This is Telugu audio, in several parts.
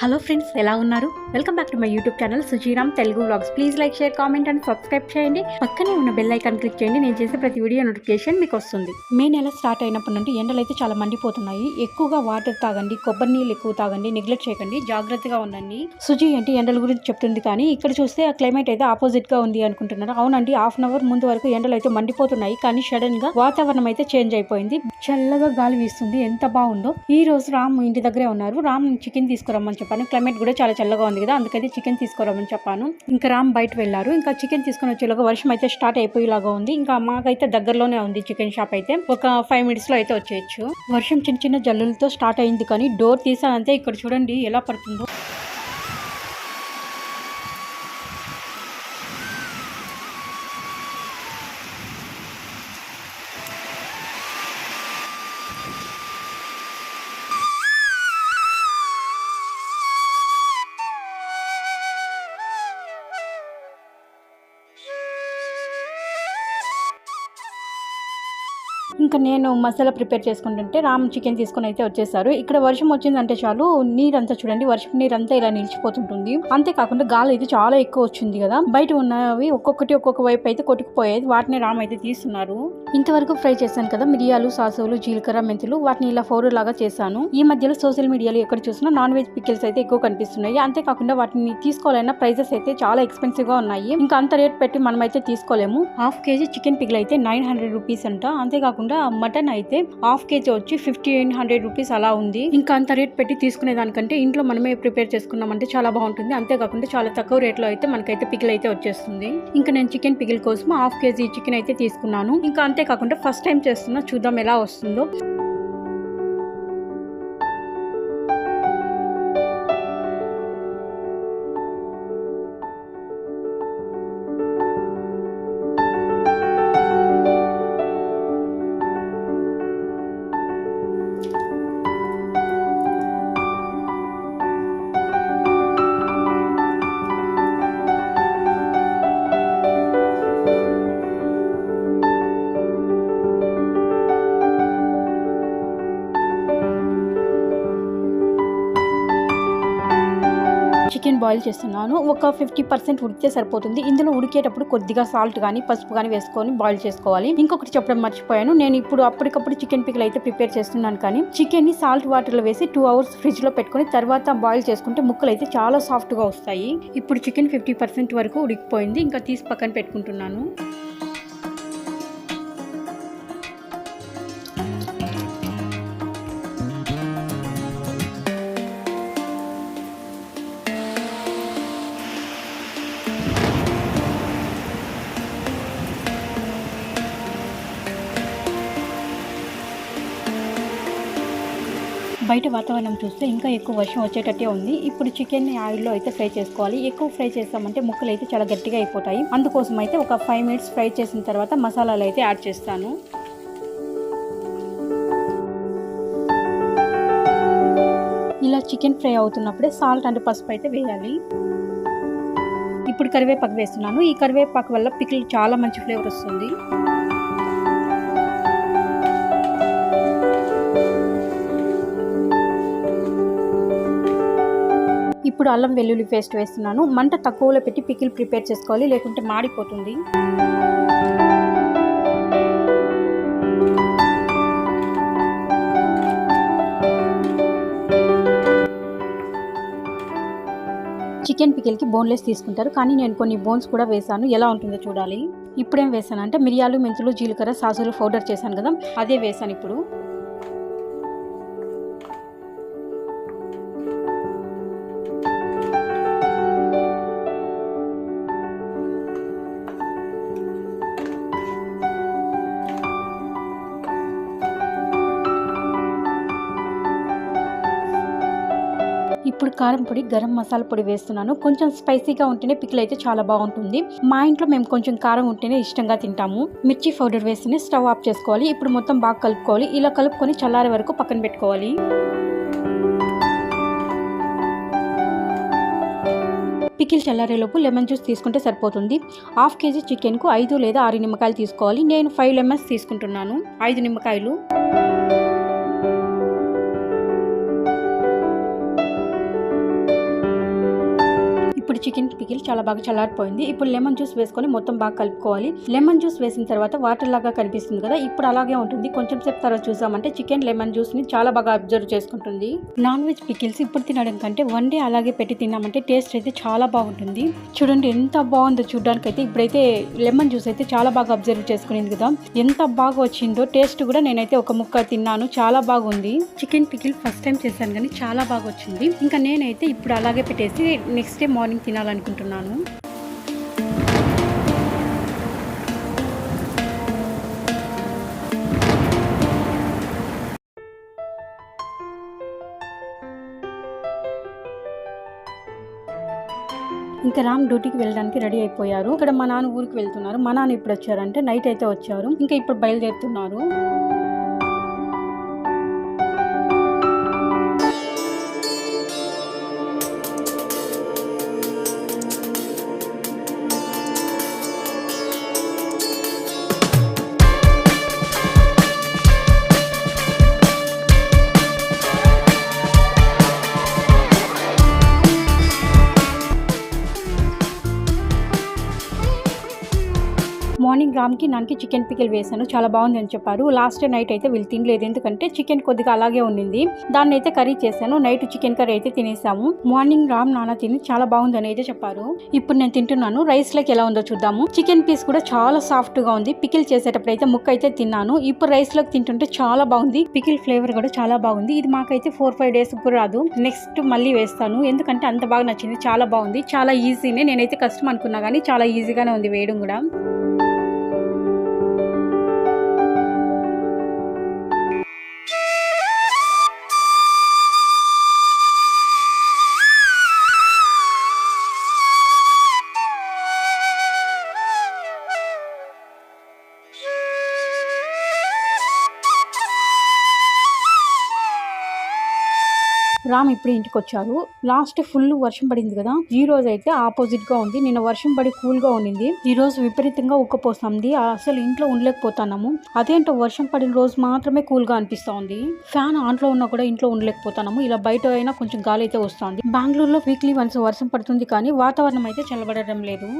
హలో ఫ్రెండ్స్, ఎలా ఉన్నారు? Welcome back to my YouTube channel Sujiram Telugu vlogs. Please like, share, comment and subscribe చేయండి. పక్కనే ఉన్న బెల్ ఐకాన్ క్లిక్ చేయండి. నేను చేసే ప్రతి వీడియో నోటిఫికేషన్ మీకు వస్తుంది. మే నెల స్టార్ట్ అయినప్పటి నుండి ఎండలు అయితే చాలా మండిపోతున్నాయి. ఎక్కువగా వాటర్ తాగండి, కొబ్బరి నీళ్ళు ఎక్కువ తాగండి, నెగ్లెక్ట్ చేయకండి, జాగ్రత్తగా ఉండండి. సుజీ ఏంటి ఎండల గురించి చెప్తుంది, కానీ ఇక్కడ చూస్తే ఆ క్లైమేట్ అయితే ఆపోజిట్ గా ఉంది అనుకుంటున్నారు. అవునండి, హాఫ్ అన్ అవర్ ముందు వరకు ఎండలు అయితే మండిపోతున్నాయి, కానీ సడన్ గా వాతావరణం అయితే చేంజ్ అయిపోయింది. చల్లగా గాలి వీస్తుంది, ఎంత బాగుందో. ఈ రోజు రామ్ ఇంటి దగ్గరే ఉన్నారు. రామ్ చికెన్ తీసుకురమ్మని చెప్పాను. క్లైమేట్ కూడా చాలా చల్లగా ఉంది కదా, అందుకైతే చికెన్ తీసుకురమ్మని చెప్పాను. ఇంకా రామ్ బయట వెళ్ళారు. ఇంకా చికెన్ తీసుకుని వచ్చేలాగా వర్షం అయితే స్టార్ట్ అయిపోయేలాగా ఉంది. ఇంకా మాకైతే దగ్గరలోనే ఉంది చికెన్ షాప్ అయితే. ఒక 5 minutes లో అయితే వచ్చేయచ్చు. వర్షం చిన్న చిన్న జల్లులతో స్టార్ట్ అయింది, కానీ డోర్ తీసానంతే ఇక్కడ చూడండి ఎలా పడుతుందో. ఇంకా నేను మసాలా ప్రిపేర్ చేసుకుంటుంటే రామ్ చికెన్ తీసుకుని అయితే వచ్చేసారు. ఇక్కడ వర్షం వచ్చిందంటే చాలు నీరంతా చూడండి, వర్షం నీరంతా ఇలా నిలిచిపోతుంటుంది. అంతేకాకుండా గాలి అయితే చాలా ఎక్కువ వచ్చింది కదా, బయట ఉన్నవి ఒక్కొక్కటి ఒక్కొక్క వైపు అయితే కొట్టుకుపోయేది. వాటిని రామ్ అయితే తీస్తున్నారు. ఇంతవరకు ఫ్రై చేశాను కదా మిరియాలు, సాసులు, జీలకర్ర, మెంతులు, వాటిని ఇలా పౌడర్ లాగా చేశాను. ఈ మధ్యలో సోషల్ మీడియాలో ఎక్కడ చూసినా నాన్ వెజ్ పికిల్స్ అయితే ఎక్కువ కనిపిస్తున్నాయి. అంతేకాకుండా వాటిని తీసుకోవాలన్నా ప్రైజెస్ అయితే చాలా ఎక్స్పెన్సివ్ గా ఉన్నాయి. ఇంకా అంత రేట్ పెట్టి మనం అయితే తీసుకోలేము. 1/2 kg చికెన్ పికిల్ అయితే 900 రూపీస్ అంట. అంతేకాకుండా మటన్ అయితే 1/2 kg వచ్చి 1500 రూపీస్ అలా ఉంది. ఇంకా అంత రేట్ పెట్టి తీసుకునే దానికంటే ఇంట్లో మనమే ప్రిపేర్ చేసుకున్నామంటే చాలా బాగుంటుంది. అంతేకాకుండా చాలా తక్కువ రేట్ లో అయితే మనకైతే పికిల్ అయితే వచ్చేస్తుంది. ఇంకా నేను చికెన్ పికిల్ కోసం 1/2 kg చికెన్ అయితే తీసుకున్నాను. ఇంకా అంతేకాకుండా ఫస్ట్ టైం చేస్తున్నా, చూద్దాం ఎలా వస్తుందో. చికెన్ బాయిల్ చేస్తున్నాను. ఒక 50% ఉడికితే సరిపోతుంది. ఇందులో ఉడికేటప్పుడు కొద్దిగా సాల్ట్ కానీ పసుపు కానీ వేసుకొని బాయిల్ చేసుకోవాలి. ఇంకొకటి చెప్పడం మర్చిపోయాను, నేను ఇప్పుడు అప్పటికప్పుడు చికెన్ పికిల్ అయితే ప్రిపేర్ చేస్తున్నాను. కానీ చికెన్ ని సాల్ట్ వాటర్ లో వేసి 2 hours ఫ్రిడ్జ్ లో పెట్టుకుని తర్వాత బాయిల్ చేసుకుంటే ముక్కలు అయితే చాలా సాఫ్ట్ గా వస్తాయి. ఇప్పుడు చికెన్ 50% వరకు ఉడికిపోయింది. ఇంకా తీసి పక్కన పెట్టుకుంటున్నాను. బయట వాతావరణం చూస్తే ఇంకా ఎక్కువ వర్షం వచ్చేటట్టే ఉంది. ఇప్పుడు చికెన్ ఆయిల్లో అయితే ఫ్రై చేసుకోవాలి. ఎక్కువ ఫ్రై చేస్తామంటే ముక్కలు అయితే చాలా గట్టిగా అయిపోతాయి. అందుకోసం అయితే ఒక 5 minutes ఫ్రై చేసిన తర్వాత మసాలాలు అయితే యాడ్ చేస్తాను. ఇలా చికెన్ ఫ్రై అవుతున్నప్పుడే సాల్ట్ అండ్ పసుపు అయితే వేయాలి. ఇప్పుడు కరివేపాకు వేస్తున్నాను. ఈ కరివేపాకు వల్ల పికిల్ చాలా మంచి ఫ్లేవర్ వస్తుంది. ఇప్పుడు అల్లం వెల్లుల్లి పేస్ట్ వేస్తున్నాను. మంట తక్కువలో పెట్టి పికిల్ ప్రిపేర్ చేసుకోవాలి, లేకుంటే మాడిపోతుంది. చికెన్ పికిల్కి బోన్లెస్ తీసుకుంటారు, కానీ నేను కొన్ని బోన్స్ కూడా వేసాను. ఎలా ఉంటుందో చూడాలి. ఇప్పుడేం వేసాను అంటే మిరియాలు, మెంతులు, జీలకర్ర, సాసులు పౌడర్ చేశాను కదా, అదే వేసాను. ఇప్పుడు ఇప్పుడు కారం పొడి, గరం మసాలా పొడి వేస్తున్నాను. కొంచెం స్పైసీగా ఉంటేనే పికిల్ అయితే చాలా బాగుంటుంది. మా ఇంట్లో మేము కొంచెం కారం ఉంటేనే ఇష్టంగా తింటాము. మిర్చి పౌడర్ వేస్తేనే స్టవ్ ఆఫ్ చేసుకోవాలి. ఇప్పుడు మొత్తం బాగా కలుపుకోవాలి. ఇలా కలుపుకొని చల్లారే వరకు పక్కన పెట్టుకోవాలి. పికిల్ చల్లారేలోపు లెమన్ జ్యూస్ తీసుకుంటే సరిపోతుంది. 1/2 kg చికెన్కు 5 లేదా 6 నిమ్మకాయలు తీసుకోవాలి. నేను 5 lemons తీసుకుంటున్నాను. 5 నిమ్మకాయలు. ఇప్పుడు చికెన్ పికిల్ చాలా బాగా చల్లారిపోయింది. ఇప్పుడు లెమన్ జ్యూస్ వేసుకొని మొత్తం బాగా కలుపుకోవాలి. లెమన్ జ్యూస్ వేసిన తర్వాత వాటర్ లాగా కనిపిస్తుంది కదా, ఇప్పుడు అలాగే ఉంటుంది. కొంచెం సేపు తర్వాత చూసామంటే చికెన్ లెమన్ జ్యూస్ ని చాలా బాగా అబ్జర్వ్ చేసుకుంటుంది. నాన్ వెజ్ పికిల్స్ ఇప్పుడు తినడం కంటే వన్ డే అలాగే పెట్టి తిన్నామంటే టేస్ట్ అయితే చాలా బాగుంటుంది. చూడండి ఎంత బాగుందో చూడడానికి అయితే. ఇప్పుడైతే లెమన్ జ్యూస్ అయితే చాలా బాగా అబ్జర్వ్ చేసుకునేది కదా, ఎంత బాగా వచ్చిందో టేస్ట్ కూడా. నేనైతే ఒక ముక్క తిన్నాను, చాలా బాగుంది. చికెన్ పికిల్ ఫస్ట్ టైం చేశాను కానీ చాలా బాగా వచ్చింది. ఇంకా నేనైతే ఇప్పుడు అలాగే పెట్టేసి నెక్స్ట్ డే మార్నింగ్ తినాలనుకుంటున్నాను. ఇంకా రామ్ డ్యూటీకి వెళ్ళడానికి రెడీ అయిపోయారు. ఇక్కడ మా నాన్న ఊరికి వెళ్తున్నారు. మా నాన్న ఇప్పుడు వచ్చారంటే నైట్ అయితే వచ్చారు. ఇంకా ఇప్పుడు బయలుదేరుతున్నారు. మార్నింగ్ రామ్కి నాన్నకి చికెన్ పికిల్ వేసాను, చాలా బాగుంది అని చెప్పారు. లాస్ట్ నైట్ అయితే వీళ్ళు తినలేదు, ఎందుకంటే చికెన్ కొద్దిగా అలాగే ఉండింది. దాన్ని అయితే కర్రీ చేశాను. నైట్ చికెన్ కర్రీ అయితే తినేసాము. మార్నింగ్ రామ్ నాన్న తిని చాలా బాగుంది అని అయితే చెప్పారు. ఇప్పుడు నేను తింటున్నాను. రైస్ లోకి ఎలా ఉందో చూద్దాము. చికెన్ పీస్ కూడా చాలా సాఫ్ట్ గా ఉంది. పికిల్ చేసేటప్పుడు అయితే ముక్క అయితే తిన్నాను. ఇప్పుడు రైస్ లోకి తింటుంటే చాలా బాగుంది. పికిల్ ఫ్లేవర్ కూడా చాలా బాగుంది. ఇది మాకైతే 4-5 days కూడా రాదు. నెక్స్ట్ మళ్ళీ వేస్తాను, ఎందుకంటే అంత బాగా నచ్చింది. చాలా బాగుంది, చాలా ఈజీనే. నేనైతే కష్టం అనుకున్నా కానీ చాలా ఈజీగానే ఉంది వేయడం కూడా. రామ్ ఇప్పుడు ఇంటికి వచ్చారు. లాస్ట్ ఫుల్ వర్షం పడింది కదా, ఈ రోజు అయితే ఆపోజిట్ గా ఉంది. నిన్న వర్షం పడి కూల్ గా ఉండింది, ఈ రోజు విపరీతంగా ఉక్కపోతుంది. అసలు ఇంట్లో ఉండలేకపోతున్నాము. అదేంటో వర్షం పడిన రోజు మాత్రమే కూల్ గా అనిపిస్తా ఉంది. ఫ్యాన్ ఆన్ లో ఉన్నా కూడా ఇంట్లో ఉండలేకపోతున్నాము. ఇలా బయట అయినా కొంచెం గాలి అయితే వస్తుంది. బెంగళూరులో వీక్లీ వన్స్ వర్షం పడుతుంది కానీ వాతావరణం అయితే చల్లబడడం లేదు.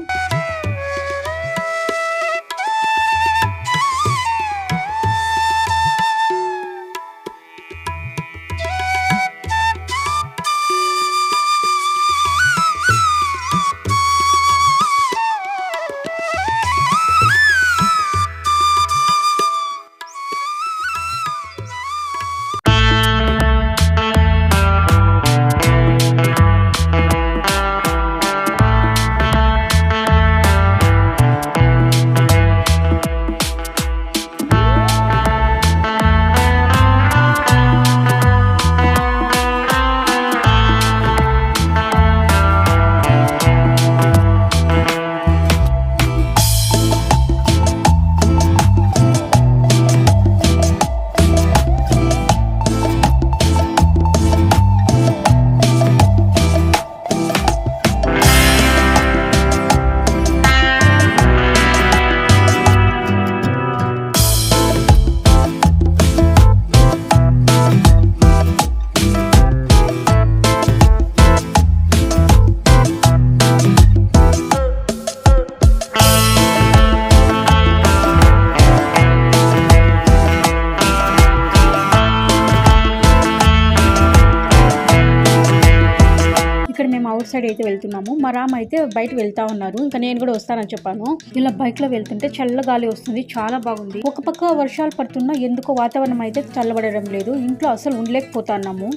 అవుట్ సైడ్ అయితే వెళ్తున్నాము. మా రామ్ అయితే బయట వెళ్తా ఉన్నారు. ఇంకా నేను కూడా వస్తానని చెప్పాను. ఇలా బైక్ లో వెళ్తుంటే చల్ల గాలి వస్తుంది, చాలా బాగుంది. ఒక పక్క వర్షాలు పడుతున్నా ఎందుకో వాతావరణం అయితే చల్లబడడం లేదు. ఇంట్లో అసలు ఉండలేకపోతున్నాము.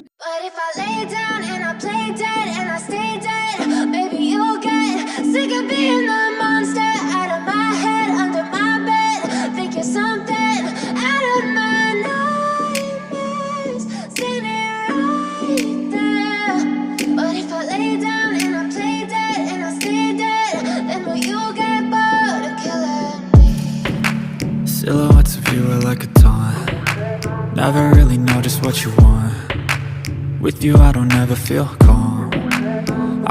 Silhouettes of you are like a taunt. Never really know just what you want. With you I don't ever feel calm.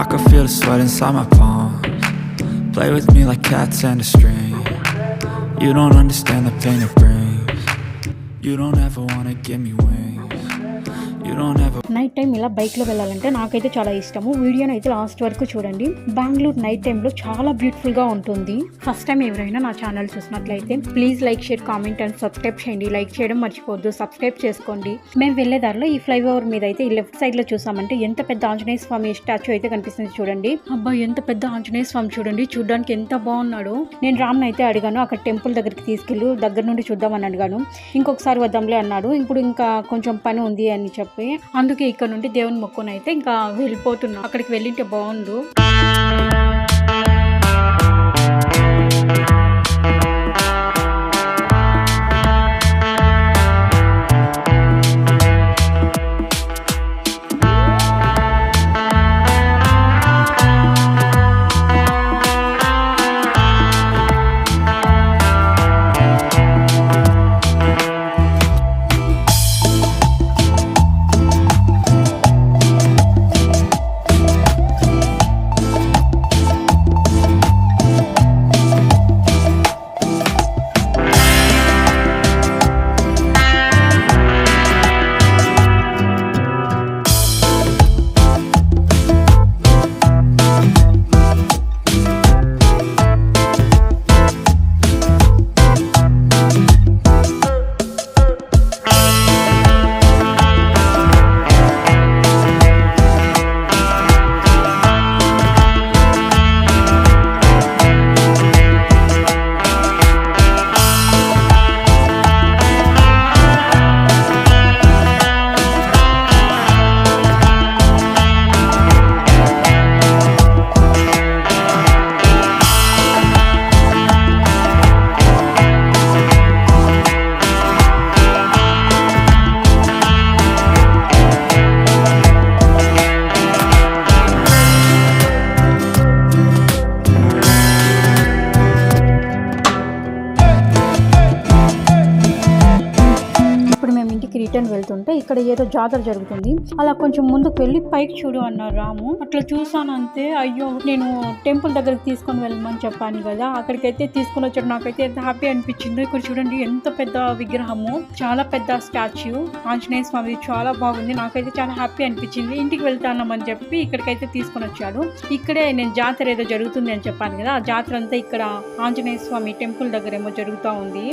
I can feel the sweat inside my palms. Play with me like cats and a string. You don't understand the pain it brings. You don't ever wanna give me wings. You You don't ever. Night time ఇలా బైక్లో వెళ్ళాలంటే నాకైతే చాలా ఇష్టము. వీడియోని అయితే లాస్ట్ వరకు చూడండి. బెంగళూరు నైట్ టైంలో చాలా బ్యూటిఫుల్గా ఉంటుంది. ఫస్ట్ టైం ఎవరైనా నా ఛానల్ చూసినట్లయితే please like, share, comment and subscribe చేయండి. లైక్ చేయడం మర్చిపోవద్దు, సబ్స్క్రైబ్ చేసుకోండి. మేము వెళ్ళే దారిలో ఈ ఫ్లైఓవర్ మీద అయితే ఈ లెఫ్ట్ సైడ్లో చూసామంటే ఎంత పెద్ద ఆంజనేయ స్వామి స్టాచ్యూ అయితే కనిపిస్తుంది చూడండి. అబ్బా ఎంత పెద్ద ఆంజనేయ స్వామి చూడండి, చూడడానికి ఎంత బాగున్నాడు. నేను రామ్ని అయితే అడిగాను, అక్కడ టెంపుల్ దగ్గరికి తీసుకెళ్ళు, దగ్గర నుండి చూద్దామని అడిగాను. ఇంకొకసారి వద్దాంలే అన్నాడు. ఇప్పుడు ఇంకా కొంచెం పని ఉంది అని చెప్పి అందుకే ఇక్కడ నుండి దేవుని మొక్కుని అయితే ఇంకా వెళ్ళిపోతున్నా. అక్కడికి వెళ్ళింటే బాగుండు. రిటర్న్ వెళ్తుంటే ఇక్కడ ఏదో జాతర జరుగుతుంది, అలా కొంచెం ముందుకు వెళ్ళి పైకి చూడు అన్నారు రాము. అట్లా చూసాను అంతే. అయ్యో నేను టెంపుల్ దగ్గరికి తీసుకొని వెళ్ళమని చెప్పాను కదా, అక్కడికైతే తీసుకొని వచ్చాడు. నాకైతే ఎంత హ్యాపీ అనిపించిందో. ఇక్కడ చూడండి ఎంత పెద్ద విగ్రహము, చాలా పెద్ద స్టాచ్యూ ఆంజనేయ స్వామి, చాలా బాగుంది. నాకైతే చాలా హ్యాపీ అనిపించింది. ఇంటికి వెళ్తానని చెప్పి ఇక్కడికైతే తీసుకొని వచ్చాడు. ఇక్కడే నేను జాతర ఏదో జరుగుతుంది అని చెప్పాను కదా, ఆ జాతర అంతా ఇక్కడ ఆంజనేయ స్వామి టెంపుల్ దగ్గర ఏమో జరుగుతూ ఉంది.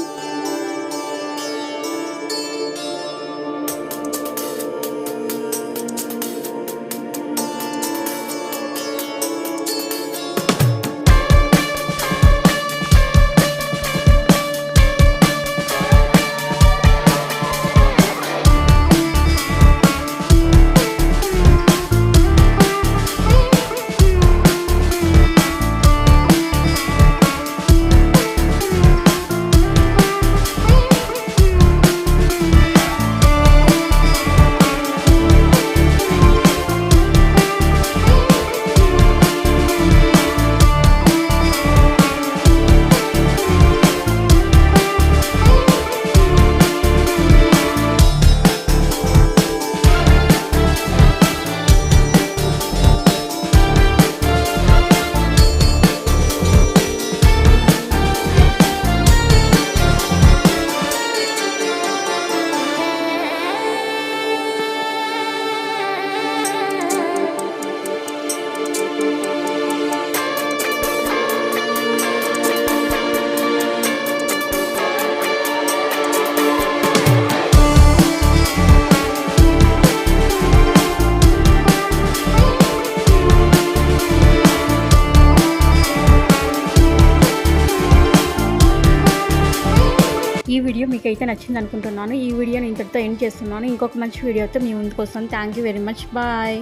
ఈ వీడియో మీకు అయితే నచ్చింది అనుకుంటున్నాను. ఈ వీడియోని ఇంతటితో ఎండ్ చేస్తున్నాను. ఇంకొక మంచి వీడియోతో మీ ముందుకు వస్తాను. Thank you very much. Bye.